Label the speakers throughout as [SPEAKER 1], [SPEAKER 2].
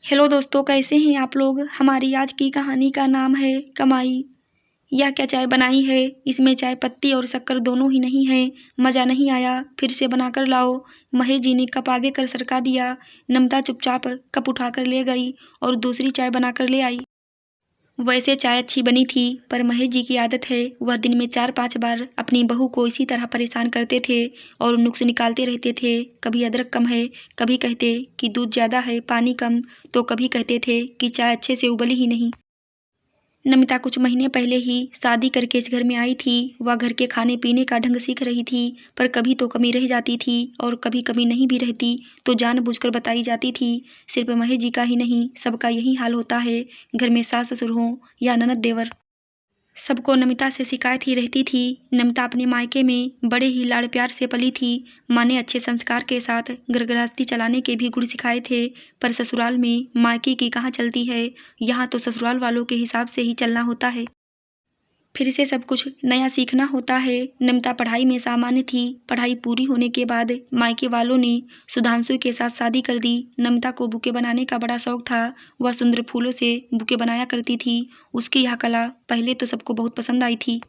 [SPEAKER 1] Hello दोस्तों, कैसे हैं आप लोग। हमारी आज की कहानी का नाम है कमाई। यह क्या चाय बनाई है, इसमें चाय पत्ती और शक्कर दोनों ही नहीं है। मज़ा नहीं आया, फिर से बनाकर लाओ। महेश जी ने कप आगे कर सरका दिया। नम्रता चुपचाप कप उठाकर ले गई और दूसरी चाय बनाकर ले आई। वैसे चाय अच्छी बनी थी, पर महेश जी की आदत है, वह दिन में 4-5 बार अपनी बहू को इसी तरह परेशान करते थे और नुक्स निकालते रहते थे। कभी अदरक कम है, कभी कहते कि दूध ज़्यादा है, पानी कम, तो कभी कहते थे कि चाय अच्छे से उबली ही नहीं। नमिता कुछ महीने पहले ही शादी करके इस घर में आई थी। वह घर के खाने पीने का ढंग सीख रही थी, पर कभी तो कमी रह जाती थी और कभी कमी नहीं भी रहती तो जानबूझकर बताई जाती थी। सिर्फ महेश जी का ही नहीं, सबका यही हाल होता है। घर में सास ससुर हों या ननद देवर, सबको नमिता से शिकायत ही रहती थी। नमिता अपने मायके में बड़े ही लाड़ प्यार से पली थी। माँ ने अच्छे संस्कार के साथ घर गृहस्थी चलाने के भी गुण सिखाए थे, पर ससुराल में मायके की कहाँ चलती है। यहाँ तो ससुराल वालों के हिसाब से ही चलना होता है। फिर से सब कुछ नया सीखना होता है। नमिता पढ़ाई में सामान्य थी। पढ़ाई पूरी होने के बाद मायके वालों ने सुधांशु के साथ शादी कर दी। नमिता को बुके बनाने का बड़ा शौक था। वह सुंदर फूलों से बुके बनाया करती थी। उसकी यह कला पहले तो सबको बहुत पसंद आई थी,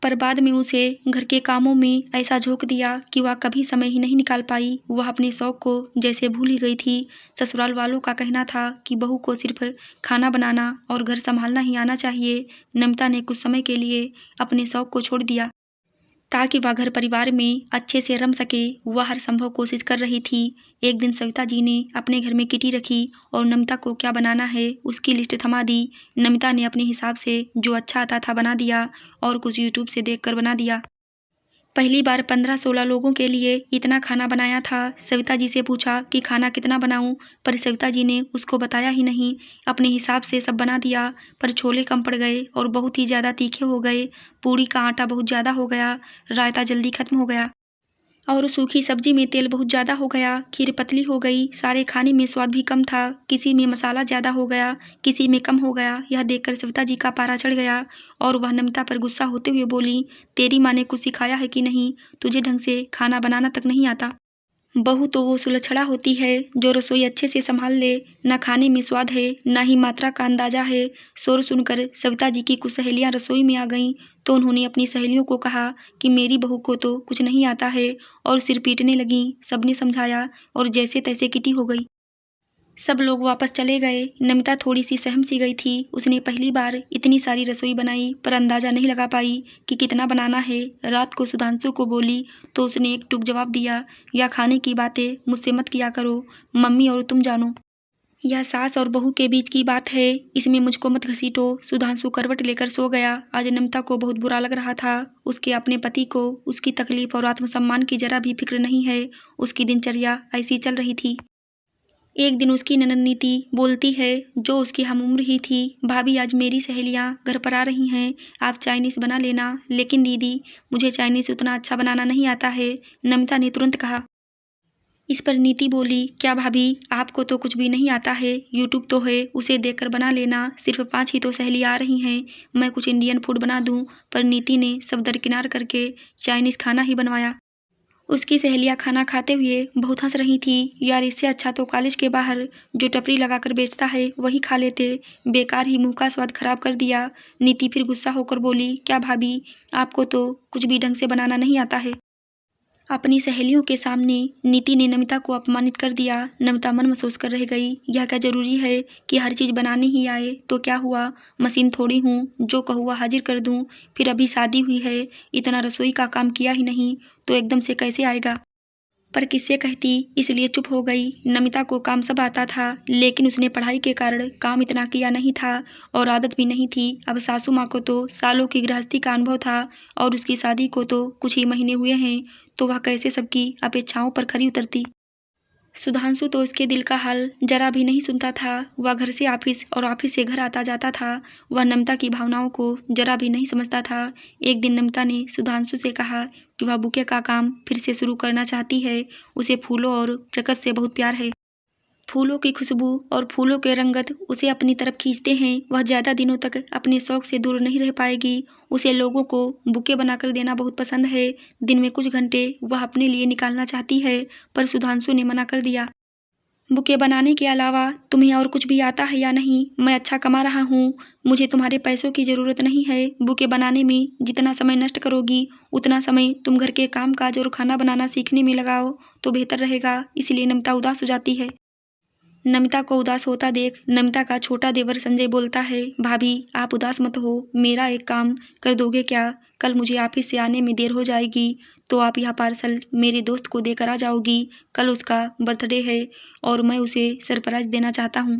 [SPEAKER 1] पर बाद में उसे घर के कामों में ऐसा झोंक दिया कि वह कभी समय ही नहीं निकाल पाई। वह अपने शौक को जैसे भूल ही गई थी। ससुराल वालों का कहना था कि बहू को सिर्फ खाना बनाना और घर संभालना ही आना चाहिए। नमिता ने कुछ समय के लिए अपने शौक को छोड़ दिया ताकि वह घर परिवार में अच्छे से रम सके। वह हर संभव कोशिश कर रही थी। एक दिन सविता जी ने अपने घर में किटी रखी और नमिता को क्या बनाना है उसकी लिस्ट थमा दी। नमिता ने अपने हिसाब से जो अच्छा आता था बना दिया और कुछ यूट्यूब से देखकर बना दिया। पहली बार 15-16 लोगों के लिए इतना खाना बनाया था। सविता जी से पूछा कि खाना कितना बनाऊं, पर सविता जी ने उसको बताया ही नहीं। अपने हिसाब से सब बना दिया, पर छोले कम पड़ गए और बहुत ही ज़्यादा तीखे हो गए। पूड़ी का आटा बहुत ज़्यादा हो गया, रायता जल्दी खत्म हो गया और सूखी सब्जी में तेल बहुत ज़्यादा हो गया। खीर पतली हो गई। सारे खाने में स्वाद भी कम था। किसी में मसाला ज़्यादा हो गया, किसी में कम हो गया। यह देखकर सविता जी का पारा चढ़ गया और वह नमिता पर गुस्सा होते हुए बोली, तेरी माँ ने कुछ सिखाया है कि नहीं? तुझे ढंग से खाना बनाना तक नहीं आता। बहू तो वो सुलक्षणा होती है जो रसोई अच्छे से संभाल ले। न खाने में स्वाद है, न ही मात्रा का अंदाजा है। शोर सुनकर सविता जी की कुछ सहेलियां रसोई में आ गईं, तो उन्होंने अपनी सहेलियों को कहा कि मेरी बहू को तो कुछ नहीं आता है, और सिर पीटने लगीं। सबने समझाया और जैसे तैसे किटी हो गई। सब लोग वापस चले गए। नमिता थोड़ी सी सहम सी गई थी। उसने पहली बार इतनी सारी रसोई बनाई, पर अंदाजा नहीं लगा पाई कि कितना बनाना है। रात को सुधांशु को बोली तो उसने एक टुक जवाब दिया, या खाने की बातें मुझसे मत किया करो, मम्मी और तुम जानो। यह सास और बहू के बीच की बात है, इसमें मुझको मत घसीटो। सुधांशु करवट लेकर सो गया। आज नमिता को बहुत बुरा लग रहा था। उसके अपने पति को उसकी तकलीफ और आत्मसम्मान की जरा भी फिक्र नहीं है। उसकी दिनचर्या ऐसी चल रही थी। एक दिन उसकी ननद नीति बोलती है, जो उसकी हमउम्र ही थी, भाभी आज मेरी सहेलियां घर पर आ रही हैं, आप चाइनीज बना लेना। लेकिन दीदी, मुझे चाइनीज उतना अच्छा बनाना नहीं आता है, नमिता ने तुरंत कहा। इस पर नीति बोली, क्या भाभी, आपको तो कुछ भी नहीं आता है, यूट्यूब तो है, उसे देखकर बना लेना। सिर्फ 5 ही तो सहेलियां आ रही हैं, मैं कुछ इंडियन फूड बना दूं। पर नीति ने सब दरकिनार करके चाइनीज खाना ही बनवाया। उसकी सहेलियां खाना खाते हुए बहुत हंस रही थी। यार, इससे अच्छा तो कॉलेज के बाहर जो टपरी लगाकर बेचता है वही खा लेते। बेकार ही मुंह का स्वाद खराब कर दिया। नीति फिर गुस्सा होकर बोली, क्या भाभी, आपको तो कुछ भी ढंग से बनाना नहीं आता है। अपनी सहेलियों के सामने नीति ने नमिता को अपमानित कर दिया। नमिता मन महसूस कर रह गई। यह क्या जरूरी है कि हर चीज बनाने ही आए? तो क्या हुआ, मशीन थोड़ी हूँ जो कहूँ वह हाजिर कर दूँ। फिर अभी शादी हुई है, इतना रसोई का काम किया ही नहीं तो एकदम से कैसे आएगा। पर किससे कहती, इसलिए चुप हो गई। नमिता को काम सब आता था, लेकिन उसने पढ़ाई के कारण काम इतना किया नहीं था और आदत भी नहीं थी। अब सासू माँ को तो सालों की गृहस्थी का अनुभव था और उसकी शादी को तो कुछ ही महीने हुए हैं, तो वह कैसे सबकी अपेक्षाओं पर खरी उतरती। सुधांशु तो उसके दिल का हाल जरा भी नहीं सुनता था। वह घर से ऑफिस और ऑफिस से घर आता जाता था। वह नमिता की भावनाओं को जरा भी नहीं समझता था। एक दिन नमिता ने सुधांशु से कहा कि वह बुके का काम फिर से शुरू करना चाहती है। उसे फूलों और प्रकृति से बहुत प्यार है। फूलों की खुशबू और फूलों के रंगत उसे अपनी तरफ खींचते हैं। वह ज़्यादा दिनों तक अपने शौक से दूर नहीं रह पाएगी। उसे लोगों को बुके बनाकर देना बहुत पसंद है। दिन में कुछ घंटे वह अपने लिए निकालना चाहती है, पर सुधांशु ने मना कर दिया। बुके बनाने के अलावा तुम्हें और कुछ भी आता है या नहीं? मैं अच्छा कमा रहा हूँ, मुझे तुम्हारे पैसों की ज़रूरत नहीं है। बुके बनाने में जितना समय नष्ट करोगी उतना समय तुम घर के काम काज और खाना बनाना सीखने में लगाओ तो बेहतर रहेगा। इसलिए नमिता उदास हो जाती है। नमिता को उदास होता देख नमिता का छोटा देवर संजय बोलता है, भाभी आप उदास मत हो, मेरा एक काम कर दोगे क्या? कल मुझे ऑफिस से आने में देर हो जाएगी तो आप यह पार्सल मेरे दोस्त को देकर आ जाओगी। कल उसका बर्थडे है और मैं उसे सरप्राइज देना चाहता हूँ।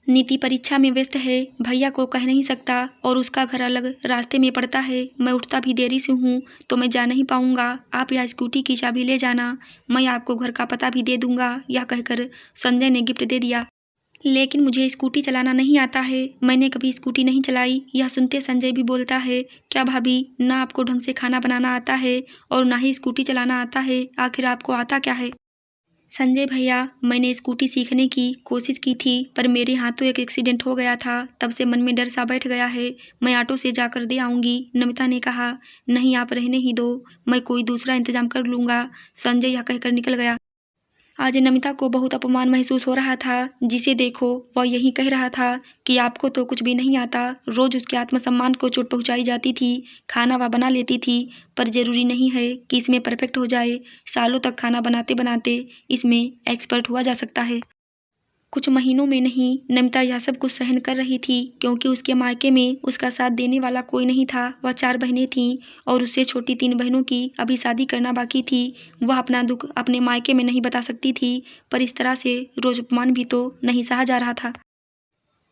[SPEAKER 1] नीति परीक्षा में व्यस्त है, भैया को कह नहीं सकता और उसका घर अलग रास्ते में पड़ता है। मैं उठता भी देरी से हूँ तो मैं जा नहीं पाऊंगा। आप यह स्कूटी की चाबी ले जाना, मैं आपको घर का पता भी दे दूंगा। यह कहकर संजय ने गिफ्ट दे दिया। लेकिन मुझे स्कूटी चलाना नहीं आता है, मैंने कभी स्कूटी नहीं चलाई। यह सुनते संजय भी बोलता है, क्या भाभी ना आपको ढंग से खाना बनाना आता है और ना ही स्कूटी चलाना आता है, आखिर आपको आता क्या है? संजय भैया मैंने स्कूटी सीखने की कोशिश की थी पर मेरे हाथों एक एक्सीडेंट हो गया था, तब से मन में डर सा बैठ गया है। मैं ऑटो से जाकर दे आऊंगी। नमिता ने कहा, नहीं आप रहने ही दो, मैं कोई दूसरा इंतजाम कर लूंगा। संजय यह कहकर निकल गया। आज नमिता को बहुत अपमान महसूस हो रहा था। जिसे देखो वह यही कह रहा था कि आपको तो कुछ भी नहीं आता। रोज उसके आत्मसम्मान को चोट पहुंचाई जाती थी। खाना वह बना लेती थी पर जरूरी नहीं है कि इसमें परफेक्ट हो जाए। सालों तक खाना बनाते बनाते इसमें एक्सपर्ट हुआ जा सकता है। कुछ महीनों में नहीं, नमिता यह सब कुछ सहन कर रही थी क्योंकि उसके मायके में उसका साथ देने वाला कोई नहीं था। वह 4 बहनें थीं और उससे छोटी 3 बहनों की अभी शादी करना बाकी थी। वह अपना दुख अपने मायके में नहीं बता सकती थी पर इस तरह से रोज अपमान भी तो नहीं सहा जा रहा था।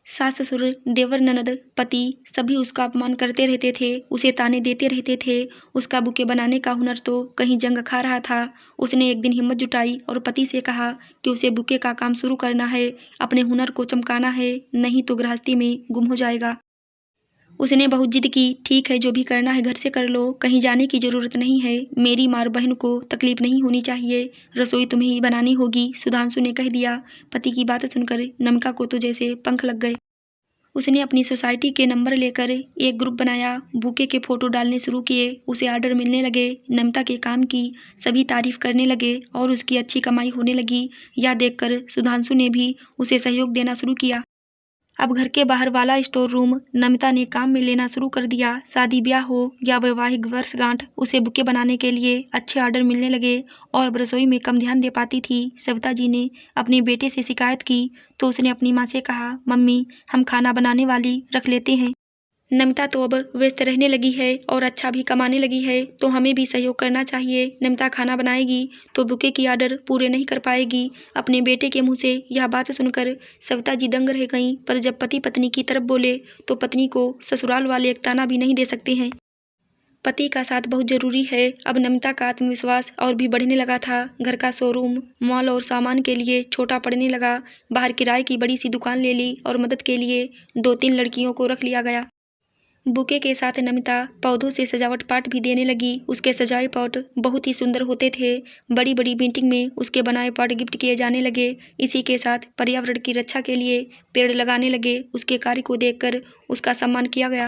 [SPEAKER 1] सास ससुर देवर ननद पति सभी उसका अपमान करते रहते थे, उसे ताने देते रहते थे। उसका बुके बनाने का हुनर तो कहीं जंग खा रहा था। उसने एक दिन हिम्मत जुटाई और पति से कहा कि उसे बुके का काम शुरू करना है, अपने हुनर को चमकाना है, नहीं तो गृहस्थी में गुम हो जाएगा। उसने बहुत जिद की, ठीक है जो भी करना है घर से कर लो, कहीं जाने की जरूरत नहीं है। मेरी मार बहन को तकलीफ नहीं होनी चाहिए, रसोई तुम्हें ही बनानी होगी, सुधांशु ने कह दिया। पति की बात सुनकर नमिता को तो जैसे पंख लग गए। उसने अपनी सोसाइटी के नंबर लेकर एक ग्रुप बनाया, बुके के फोटो डालने शुरू किए। उसे ऑर्डर मिलने लगे। नमिता के काम की सभी तारीफ करने लगे और उसकी अच्छी कमाई होने लगी। यह देखकर सुधांशु ने भी उसे सहयोग देना शुरू किया। अब घर के बाहर वाला स्टोर रूम नमिता ने काम में लेना शुरू कर दिया। शादी ब्याह हो या वैवाहिक वर्षगांठ, उसे बुके बनाने के लिए अच्छे ऑर्डर मिलने लगे और अब रसोई में कम ध्यान दे पाती थी। सविता जी ने अपने बेटे से शिकायत की तो उसने अपनी माँ से कहा, मम्मी हम खाना बनाने वाली रख लेते हैं। नमिता तो अब व्यस्त रहने लगी है और अच्छा भी कमाने लगी है तो हमें भी सहयोग करना चाहिए। नमिता खाना बनाएगी तो बुके की ऑर्डर पूरे नहीं कर पाएगी। अपने बेटे के मुंह से यह बात सुनकर सविता जी दंग रह गईं, पर जब पति पत्नी की तरफ बोले तो पत्नी को ससुराल वाले एक ताना भी नहीं दे सकते हैं। पति का साथ बहुत जरूरी है। अब नमिता का आत्मविश्वास और भी बढ़ने लगा था। घर का शोरूम मॉल और सामान के लिए छोटा पड़ने लगा। बाहर किराए की बड़ी सी दुकान ले ली और मदद के लिए 2-3 लड़कियों को रख लिया गया। बुके के साथ नमिता पौधों से सजावट पाट भी देने लगी। उसके सजाए पॉट बहुत ही सुंदर होते थे। बड़ी बड़ी मीटिंग में उसके बनाए पॉट गिफ्ट किए जाने लगे। इसी के साथ पर्यावरण की रक्षा के लिए पेड़ लगाने लगे। उसके कार्य को देखकर उसका सम्मान किया गया।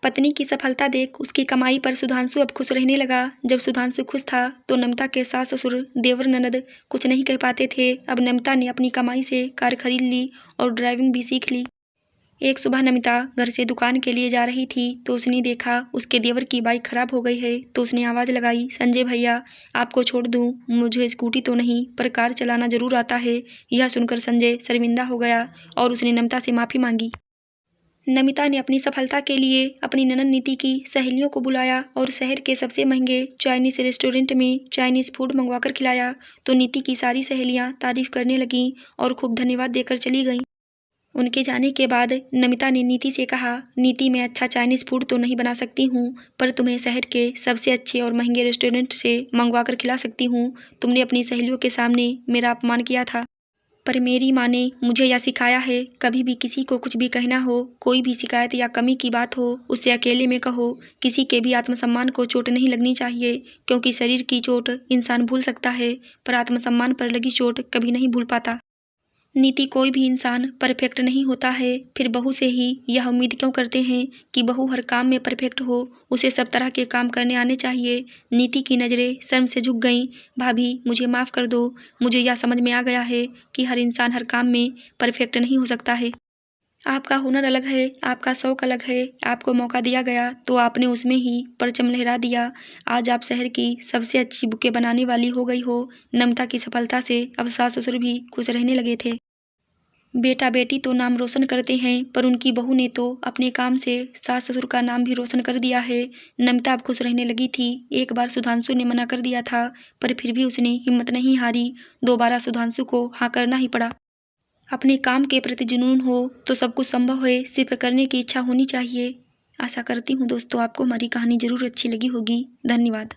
[SPEAKER 1] पत्नी की सफलता देख उसकी कमाई पर सुधांशु अब खुश रहने लगा। जब सुधांशु खुश था तो नमिता के सास ससुर देवर ननद कुछ नहीं कह पाते थे। अब नमिता ने अपनी कमाई से कार खरीद ली और ड्राइविंग भी सीख ली। एक सुबह नमिता घर से दुकान के लिए जा रही थी तो उसने देखा उसके देवर की बाइक खराब हो गई है तो उसने आवाज लगाई, संजय भैया आपको छोड़ दूं, मुझे स्कूटी तो नहीं पर कार चलाना जरूर आता है। यह सुनकर संजय शर्मिंदा हो गया और उसने नमिता से माफी मांगी। नमिता ने अपनी सफलता के लिए अपनी ननद नीति की सहेलियों को बुलाया और शहर के सबसे महंगे चाइनीज रेस्टोरेंट में चाइनीज फूड मंगवाकर खिलाया तो नीति की सारी सहेलियां तारीफ करने लगीं और खूब धन्यवाद देकर चली गईं। उनके जाने के बाद नमिता ने नीति से कहा, नीति मैं अच्छा चाइनीज फूड तो नहीं बना सकती हूँ पर तुम्हें शहर के सबसे अच्छे और महंगे रेस्टोरेंट से मंगवा कर खिला सकती हूँ। तुमने अपनी सहेलियों के सामने मेरा अपमान किया था पर मेरी माँ ने मुझे यह सिखाया है, कभी भी किसी को कुछ भी कहना हो, कोई भी शिकायत या कमी की बात हो उससे अकेले में कहो। किसी के भी आत्मसम्मान को चोट नहीं लगनी चाहिए क्योंकि शरीर की चोट इंसान भूल सकता है पर आत्मसम्मान पर लगी चोट कभी नहीं भूल पाता। नीति कोई भी इंसान परफेक्ट नहीं होता है, फिर बहू से ही यह उम्मीद क्यों करते हैं कि बहू हर काम में परफेक्ट हो, उसे सब तरह के काम करने आने चाहिए। नीति की नज़रें शर्म से झुक गईं। भाभी मुझे माफ़ कर दो, मुझे यह समझ में आ गया है कि हर इंसान हर काम में परफेक्ट नहीं हो सकता है। आपका हुनर अलग है, आपका शौक अलग है, आपको मौका दिया गया तो आपने उसमें ही परचम लहरा दिया। आज आप शहर की सबसे अच्छी बुकें बनाने वाली हो गई हो। नम्रता की सफलता से अब सास ससुर भी खुश रहने लगे थे। बेटा बेटी तो नाम रोशन करते हैं, पर उनकी बहू ने तो अपने काम से सास ससुर का नाम भी रोशन कर दिया है। नम्रता अब खुश रहने लगी थी। एक बार सुधांशु ने मना कर दिया था, पर फिर भी उसने हिम्मत नहीं हारी। दोबारा सुधांशु को हाँ करना ही पड़ा। अपने काम के प्रति जुनून हो तो सब कुछ संभव है, सिर्फ करने की इच्छा होनी चाहिए। आशा करती हूँ दोस्तों आपको हमारी कहानी ज़रूर अच्छी लगी होगी। धन्यवाद।